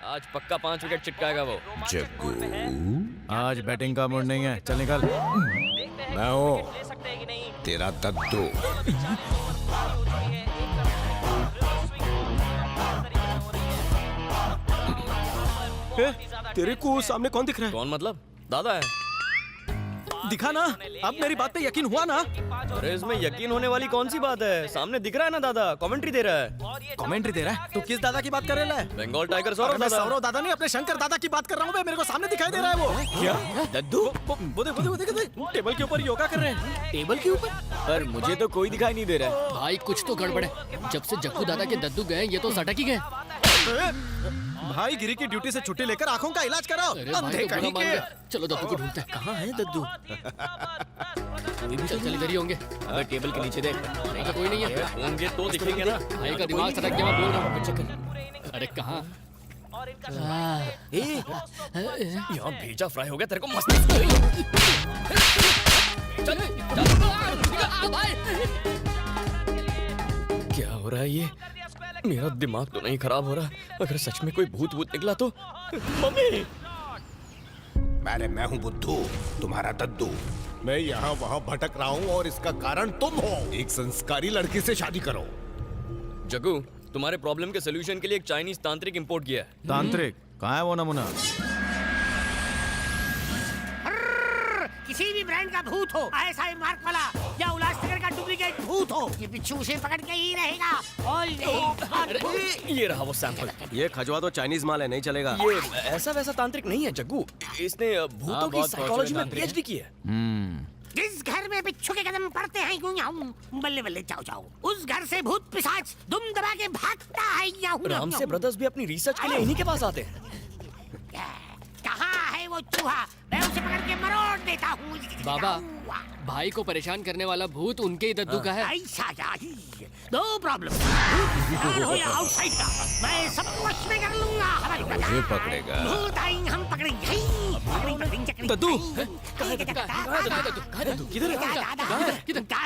आज पक्का 5 विकेट चिटकाएगा वो। जग्गू, आज बैटिंग का मूड नहीं है, चल निकल। मैं हूँ तेरा दद्दू। तेरे को सामने कौन दिख रहा कौन मतलब? दादा है। है? दिखा ना, अब मेरी बात पे यकीन हुआ ना? अरे इसमें यकीन होने वाली कौन सी बात है? सामने दिख रहा है ना दादा, कमेंट्री दे रहा है। कमेंट्री दे रहा है? तो किस दादा की बात कर रहा है? बंगाल टाइगर सौरव मैं दादा। सौरव दादा नहीं, अपने शंकर दादा की बात कर रहा हूँ। मेरे को सामने दिखाई दे रहा है वो। क्या? दद्दू? वो देख, टेबल के ऊपर योगा कर रहे हैं। टेबल के ऊपर? पर मुझे तो कोई दिखाई नहीं दे रहा है। भाई कुछ तो गड़बड़ है। जब से जग्गू दादा के दद्दू गए ये तो सटक ही गए। भाई गिरी की ड्यूटी से छुट्टी लेकर आंखों का इलाज कराओ। अरे भाई अंधे तो बुरा कहीं मान के। गए। चलो दद्दू को ढूंढते हैं। कहाँ है दद्दू? चल चल इधर ही होंगे। अबे टेबल के नीचे देख। नहीं तो कोई नहीं है। होंगे तो दिखेंगे ना। भाई का दिमाग सटक गया, मैं बोल रहा हूँ। अरे कहाँ? यहाँ भेजा फ्राई हो गया तेरे को मस्त। क्या हो रहा है ये? मेरा दिमाग तो नहीं खराब हो रहा। अगर सच में कोई भूत निकला तो। मम्मी! अरे मैं हूँ बुद्धू, तुम्हारा दद्दू। मैं यहाँ वहाँ भटक रहा हूँ और इसका कारण तुम हो। एक संस्कारी लड़की से शादी करो। जग्गू, तुम्हारे प्रॉब्लम के सोल्यूशन के लिए एक चाइनीज तांत्रिक इंपोर्ट किया है। तांत्रिक कहाँ है वो नमूना? किसी भी ब्रांड का भूत हो, ISI मार्क वाला या उल्लासनगर का डुप्लीकेट भूत हो, ये बिच्छू उसे पकड़ के ही रहेगा। और ये रहा वो सैंपल। ये खजवा तो चाइनीज माल है, नहीं चलेगा। ये ऐसा वैसा तांत्रिक नहीं है जग्गू। इसने भूतों की बहुत साइकोलॉजी में तांत्रिक है। PhD की है। जिस घर में बिच्छू के कदम पड़ते हैं यूं याऊं, बल्ले बल्ले जाओ जाओ, उस घर से भूत पिशाच दुम दबा के भागता है याऊं। राम से ब्रदर्स भी अपनी रिसर्च के लिए इन्हीं के पास आते हैं। कहाँ है वो चूहा? मैं उसे पकड़ के मरोड़ देता हूँ। बाबा, भाई को परेशान करने वाला भूत उनके ही दद्दू का है। ऐसा ही, नो प्रॉब्लम। हो या आउटसाइड का, मैं सब वश में कर लूंगा। मुझे पकड़ेगा। भूत आई हम पकड़ेंगे। दद्दू,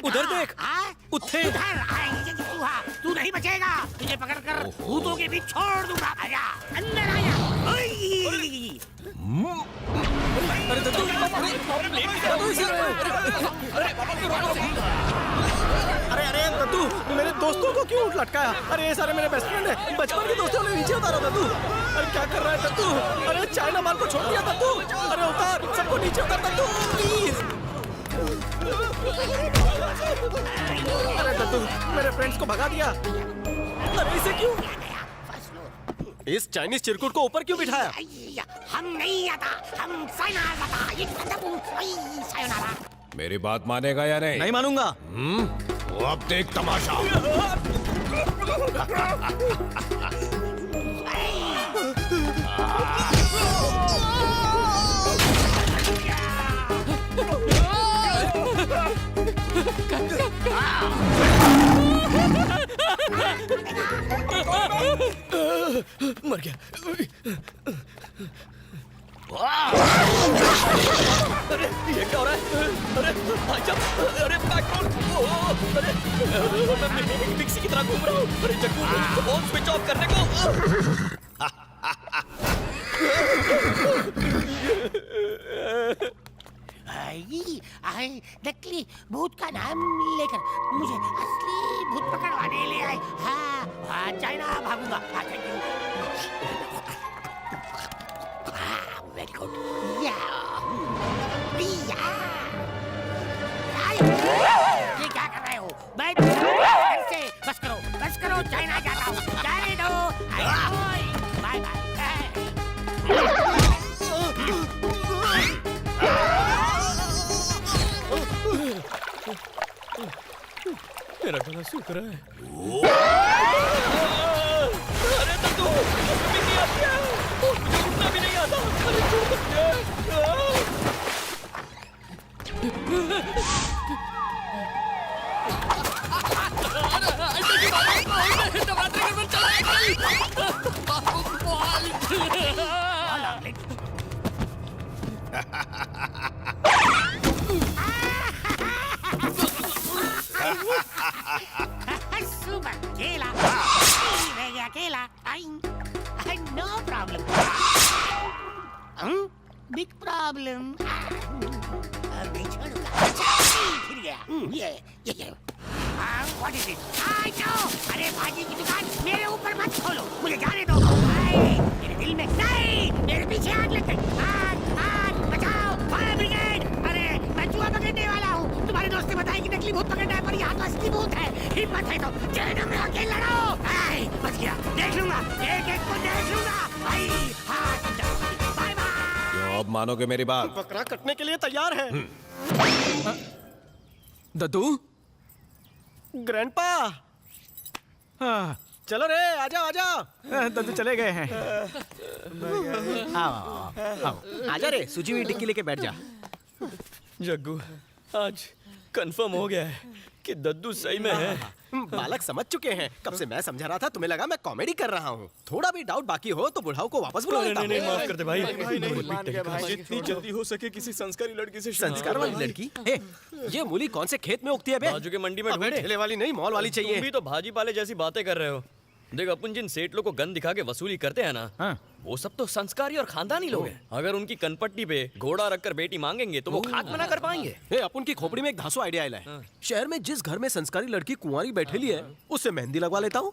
उधर देख, उधर आएंगे चूहा, तू नहीं बचेगा। तुझे पकड़कर भूतों के बीच छोड़ दूंगा। आजा, अंदर आया। अरे दद्दू, अरे दद्दू, मेरे दोस्तों को क्यों लटकाया? अरे ये सारे मेरे बेस्ट फ्रेंड है, बचपन के दोस्तों ने नीचे उतारा। दद्दू, अरे क्या कर रहा है दद्दू? अरे चाइना माल को छोड़ दिया दद्दू। अरे उतार, सबको नीचे उतार दद्दू, प्लीज। अरे दद्दू, मेरे फ्रेंड्स को भगा दिया। अरे इसे क्यों? इस चाइनीज चिरकुट को ऊपर क्यों बिठाया? हम नहीं आता, हम सायोनारा। मेरी बात मानेगा या नहीं? नहीं मानूंगा। वो अब देख तमाशा। मर गया। अरे ये क्या हो रहा है? अरे भाई साहब, अरे बैकग्राउंड, अरे मैं मिक्सी की तरह घूम रहा हूँ। अरे जग्गू, फोन स्विच ऑफ करने को। नकली भूत का नाम लेकर मुझे असली भूत पकड़वाने ले आए। हाँ, चाइना भागूंगा। Very good. ये क्या कर रहे हो? मैं घर से बस करो, चाइना जाता हूँ। जाने दो। Bye bye. मेरा गला सूख रहा है। अरे दद्दू, मुझे नहीं आता, मुझे उठना भी नहीं आता। अरे सुपर खेला, मैं अकेला। प्रॉब्लम। Big problem. नहीं छोड़ूंगा। फिर गया। ये। What is it? अरे भाजी की दुकान मेरे ऊपर मत खोलो, मुझे जाने दो। मेरे दिल में नहीं, मेरे पीछे आग लग गई। आग, बचाओ, फायर ब्रिगेड। अरे मैं चूहा पकड़ने वाला हूँ। तुम्हारे दोस्त ने बताया कि नकली भूत पकड़ना है, पर यहाँ तो असली भूत है। हिम्मत है तो जहन्नुम में आके लड़ो। बच गया, देख लूंगा, एक को देख लूंगा। Bye bye. अब मानोगे मेरी बात? बकरा कटने के लिए तैयार है। दद्दू ग्रैंडपा, चलो रे, आजा आजा। दद्दू चले गए हैं। आजा रे, सूजी हुई टिक्की लेके बैठ जा। जग्गू, आज कंफर्म हो गया है कि दद्दू सही में है। बालक समझ चुके हैं। कब से मैं समझा रहा था, तुम्हें लगा मैं कॉमेडी कर रहा हूँ। थोड़ा भी डाउट बाकी हो तो बुढ़ाऊ को वापस बुला लेता हूँ। नहीं, माफ कर दे भाई। जितनी जल्दी हो सके किसी संस्कारी लड़की से संस्कार वाली लड़की? हे, ये मूली कौन से खेत में उगती है बे? बाजू के मंडी में अबे, ढूंढे। ठेले वाली नहीं, मॉल वाली तुम चाहिए। भी तो भाजी पाले जैसी बातें कर रहे हो। देख, अपन जिन सेठ लोग को गन दिखा के वसूली करते हैं ना, हाँ। वो सब तो संस्कारी और खानदानी लोग हैं। अगर उनकी कनपट्टी पे घोड़ा रखकर बेटी मांगेंगे तो वो खाक मना कर पाएंगे। हे, अपन की खोपड़ी में एक धांसू आइडिया आया है। शहर में जिस घर में संस्कारी लड़की कुंवारी बैठेली है, उससे मेहंदी लगवा लेता हूँ।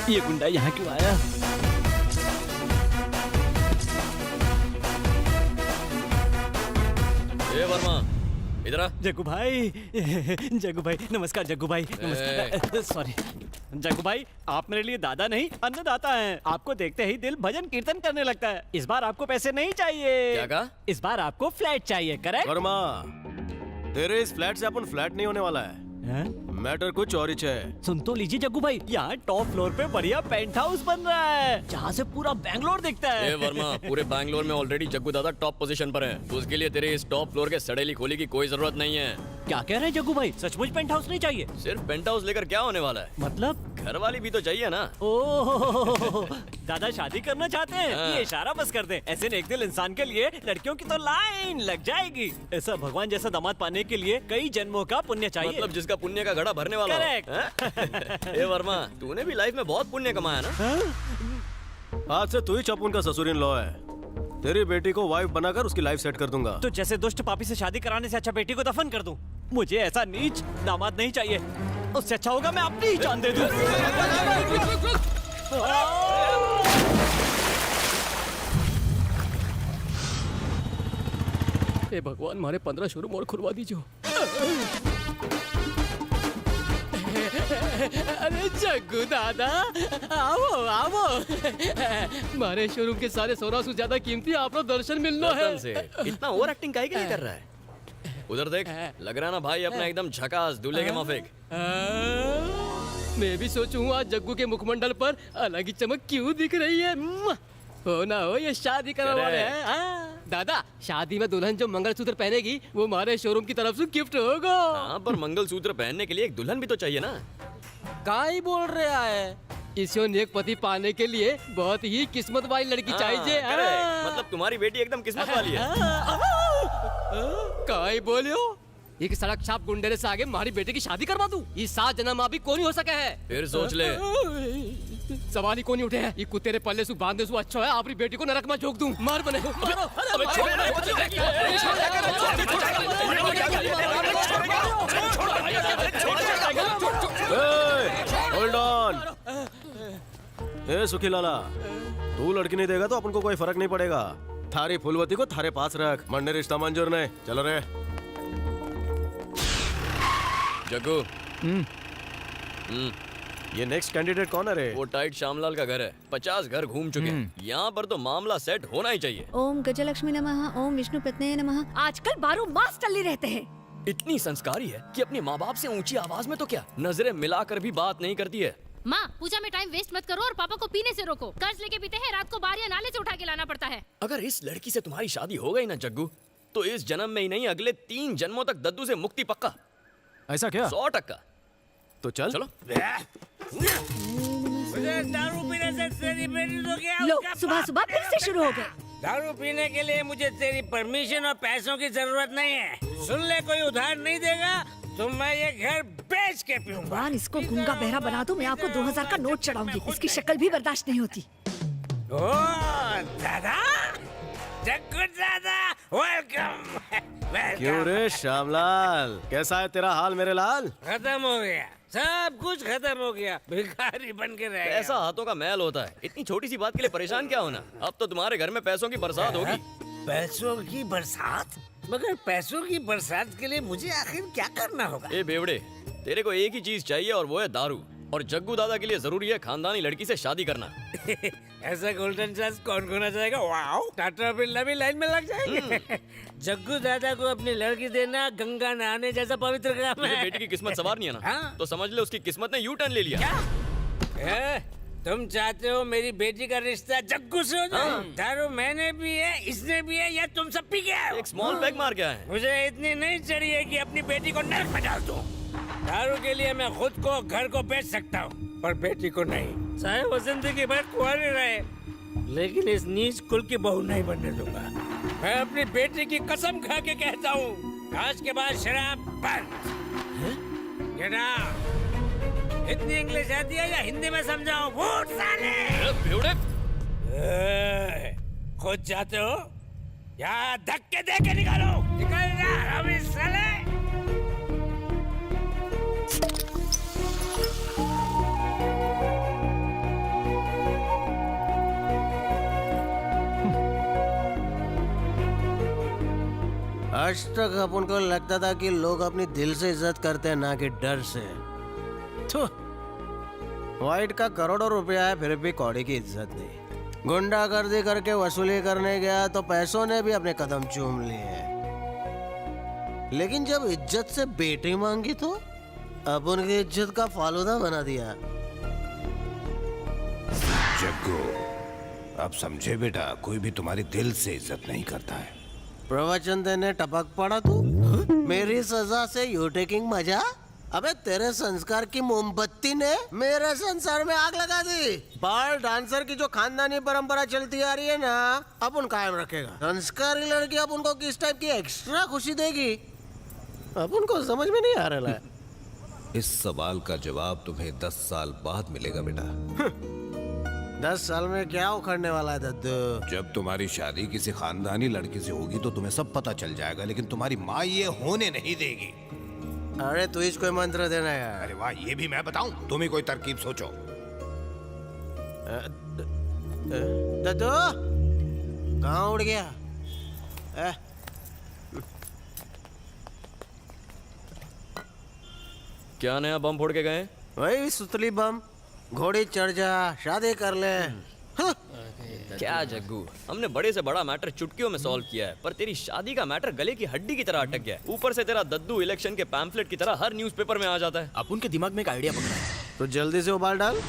ये गुंडा यहाँ क्यों आया? ए वर्मा, इधर आ। जग्गू भाई नमस्कार। जग्गू भाई नमस्कार। सॉरी जग्गू भाई, आप मेरे लिए दादा नहीं अन्नदाता हैं। आपको देखते ही दिल भजन कीर्तन करने लगता है। इस बार आपको पैसे नहीं चाहिए। क्या कहा? इस बार आपको फ्लैट चाहिए, करेक्ट? वर्मा, तेरे इस फ्लैट से अपन फ्लैट नहीं होने वाला है। मैटर कुछ और ही है। सुन तो लीजिए जग्गू भाई, यहाँ टॉप फ्लोर पे बढ़िया पेंट हाउस बन रहा है, जहाँ से पूरा बैंगलोर दिखता है। ए वर्मा, पूरे बैंगलोर में ऑलरेडी जग्गू दादा टॉप पोजीशन पर है। तो उसके लिए तेरे इस टॉप फ्लोर के सड़ेली खोली की कोई जरूरत नहीं है। क्या कह रहे हैं जग्गू भाई? सचमुच पेंट हाउस नहीं चाहिए? सिर्फ पेंट हाउस लेकर क्या होने वाला है? मतलब? घर वाली भी तो चाहिए ना। ओह, दादा शादी करना चाहते हैं? हाँ। ये इशारा बस कर दे। ऐसे नेक दिल इंसान के लिए लड़कियों की तो लाइन लग जाएगी। ऐसा भगवान जैसा दामाद पाने के लिए कई जन्मों का पुण्य चाहिए। मतलब जिसका पुण्य का घड़ा भरने वाला हो। Correct. हैं? ए वर्मा, तूने भी लाइफ में बहुत पुण्य कमाया ना। आज से तू ही चपुन का ससुर इन लॉ है। तेरी बेटी को वाइफ बनाकर उसकी लाइफ सेट कर दूंगा। तो जैसे दुष्ट पापी से शादी कराने से अच्छा बेटी को दफन कर दूं। मुझे ऐसा नीच दामाद नहीं चाहिए। उससे अच्छा होगा मैं अपनी ही जान दे दूं। हे भगवान, मारे 15 शोरूम और खुलवा दीजिए। अरे जग्गू दादा, आओ आओ। मारे शोरूम के सारे सोना से ज्यादा कीमती आपको दर्शन मिलना है। कसम से इतना ओवर एक्टिंग काहे के लिए कर रहा है? उधर देख, लग रहा ना भाई अपना एकदम झकास दूल्हे के माफिक। मैं भी सोचूं आज जग्गू के मुखमंडल पर अलग ही चमक क्यों दिख रही है। हो ना हो, ये शादी करने वाले हैं। दादा, शादी में दुल्हन जो मंगलसूत्र पहनेगी वो हमारे शोरूम की तरफ से गिफ्ट होगा। हाँ, पर मंगलसूत्र पहनने के लिए एक दुल्हन भी तो चाहिए ना। का ही बोल रहा है? इसे नेक पति पाने के लिए बहुत ही किस्मत वाली लड़की चाहिए। correct। मतलब तुम्हारी बेटी एकदम किस्मत वाली है। का ही बोलियो? एक सड़क छाप गुंडे से आगे हमारी बेटी की शादी करवा दूं? ये 7 जन्म अभी कौन ही हो सके है। फिर सोच ले। सवाल ही कौन ही उठे हैं। ये कुत्ते पल्ले से बांधने से अच्छा है अपनी बेटी को नरक में झोंक दूं। मार बने मारो। Hold on. ए सुखी लाला, तू लड़की नहीं देगा तो अपन को कोई फर्क नहीं पड़ेगा। थारी फूलवती को थारे पास रख। मरने रिश्ता मंजूर नहीं। चलो रे। जग्गू, ये नेक्स्ट कैंडिडेट कौन है रे? वो टाइट श्यामलाल का घर है। 50 घर घूम चुके हैं। यहाँ पर तो मामला सेट होना ही चाहिए। ओम गजलक्ष्मी नमः, ओम विष्णु पत्नी नमः। आजकल 12 मास टल्ले रहते हैं। इतनी संस्कारी है कि अपने माँ बाप से ऊंची आवाज में तो क्या, नजरें मिलाकर भी बात नहीं करती है। माँ, पूजा में टाइम वेस्ट मत करो और पापा को पीने से रोको। कर्ज लेके पीते हैं, रात को बाहर या नाले से उठा के लाना पड़ता है। अगर इस लड़की से तुम्हारी शादी हो गई ना जग्गू, तो इस जन्म में ही नहीं अगले 3 जन्मों तक दद्दू से मुक्ति पक्का। ऐसा क्या? 100%। तो चल। चलो। मुझे दारू पीने से तेरी बेटी तो क्या लो, उसका सुबह बाप सुबह फिर से शुरू हो गए। दारू पीने के लिए मुझे तेरी परमिशन और पैसों की जरूरत नहीं है। सुन ले, कोई उधार नहीं देगा तो मैं ये घर बेच के पीऊंगा। भगवान इसको गूंगा बहरा बना दो, मैं आपको 2000 का नोट चढ़ाऊंगी। इसकी शक्ल भी बर्दाश्त नहीं होती। ओ दादा, जग्गू दादा, वेलकम। क्यों रे श्यामलाल, कैसा है तेरा हाल मेरे लाल? खत्म हो गया, सब कुछ खत्म हो गया, भिखारी बन के रह गया। ऐसा हाथों का मैल होता है। इतनी छोटी सी बात के लिए परेशान क्या होना। अब तो तुम्हारे घर में पैसों की बरसात होगी। पैसों की बरसात? मगर पैसों की बरसात के लिए मुझे आखिर क्या करना होगा? ए बेवड़े, तेरे को एक ही चीज चाहिए और वो है दारू। और जग्गू दादा के लिए जरूरी है खानदानी लड़की से शादी करना। ऐसा गोल्डन चांस कौन खोना चाहेगा? वाओ, टाटा बिरला भी लाइन में लग जाएंगे। जग्गू दादा को अपनी लड़की देना गंगा नहाने जैसा पवित्र काम तुझे है। बेटी की किस्मत सवारनी है ना, हाँ? तो समझ ले उसकी किस्मत ने यू टर्न ले लिया। क्या? तुम चाहते हो मेरी बेटी का रिश्ता जग्गू से हो जाए? दारू मैंने भी है, इसने भी है, या तुम सब पी गए? एक स्मॉल पैग मार गया है। मुझे इतनी नहीं चाहिए कि अपनी बेटी को नरक में डाल दूं। दारू के लिए मैं खुद को, घर को बेच सकता हूँ, पर बेटी को नहीं। चाहे वो जिंदगी भर कुंवारी रहे, लेकिन इस नीच कुल की बहू नहीं बनने दूंगा। मैं अपनी बेटी की कसम खा के कहता हूँ, आज के बाद शराब बंद। Get out! इतनी इंग्लिश आती है या हिंदी में समझाऊं? वोट साले! खुद जाते हो या धक्के दे के निकालो? निकल जा अभी साले! आज तक अपन को लगता था कि लोग अपनी दिल से इज्जत करते हैं, ना कि डर से। वाइट का करोड़ों रुपया है, फिर भी कौड़ी की इज्जत नहीं। गुंडागर्दी करके वसूली करने गया तो पैसों ने भी अपने कदम चूम लिए, लेकिन जब इज्जत से बेटी मांगी तो अब उनकी इज्जत का फालूदा बना दिया। जग्गू, अब समझे बेटा, कोई भी तुम्हारी दिल से इज्जत नहीं करता है। प्रवचन देने टपक पड़ा तू। मेरी सजा से यू टेकिंग मजा? अबे तेरे संस्कार की मोमबत्ती ने मेरे संसार में आग लगा दी। बाल डांसर की जो खानदानी परंपरा चलती आ रही है ना, अपन कायम रखेगा। संस्कारी लड़की अब उनको किस टाइप की एक्स्ट्रा खुशी देगी, अब उनको समझ में नहीं आ रहा है। इस सवाल का जवाब तुम्हें 10 साल बाद मिलेगा बेटा। 10 साल में क्या उखड़ने वाला है दद्दू? जब तुम्हारी शादी किसी खानदानी लड़की से होगी तो तुम्हें सब पता चल जाएगा, लेकिन तुम्हारी माँ ये होने नहीं देगी। अरे तू इसको मंत्र देना यार। अरे वाह, ये भी मैं बताऊं? तुम ही कोई तरकीब सोचो। दद्दू कहाँ उड़ गया? क्या नया बम फोड़ के गए? वही सुतली बम। घोड़ी चढ़ जा, शादी कर ले। क्या जग्गू, हमने बड़े से बड़ा मैटर चुटकियों में सॉल्व किया है, पर तेरी शादी का मैटर गले की हड्डी की तरह अटक गया है। ऊपर से तेरा दद्दू इलेक्शन के पैम्फलेट की तरह हर न्यूज़पेपर में आ जाता है। अपन के दिमाग में एक आइडिया पकड़ा है। तो जल्दी से उबाल डाल।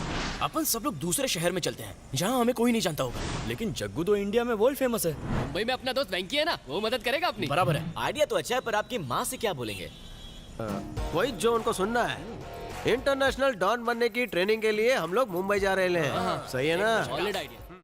अपन सब लोग दूसरे शहर में चलते हैं जहाँ हमें कोई नहीं जानता होगा। लेकिन जग्गू तो इंडिया में वर्ल्ड फेमस है। मुंबई में अपना दोस्त वेंकी है ना, वो मदद करेगा अपनी। बराबर है। आइडिया तो अच्छा है, पर आपकी माँ से क्या बोलेंगे? वही जो उनको सुनना है। इंटरनेशनल डॉन बनने की ट्रेनिंग के लिए हम लोग मुंबई जा रहे हैं। सही है ना? Solid idea.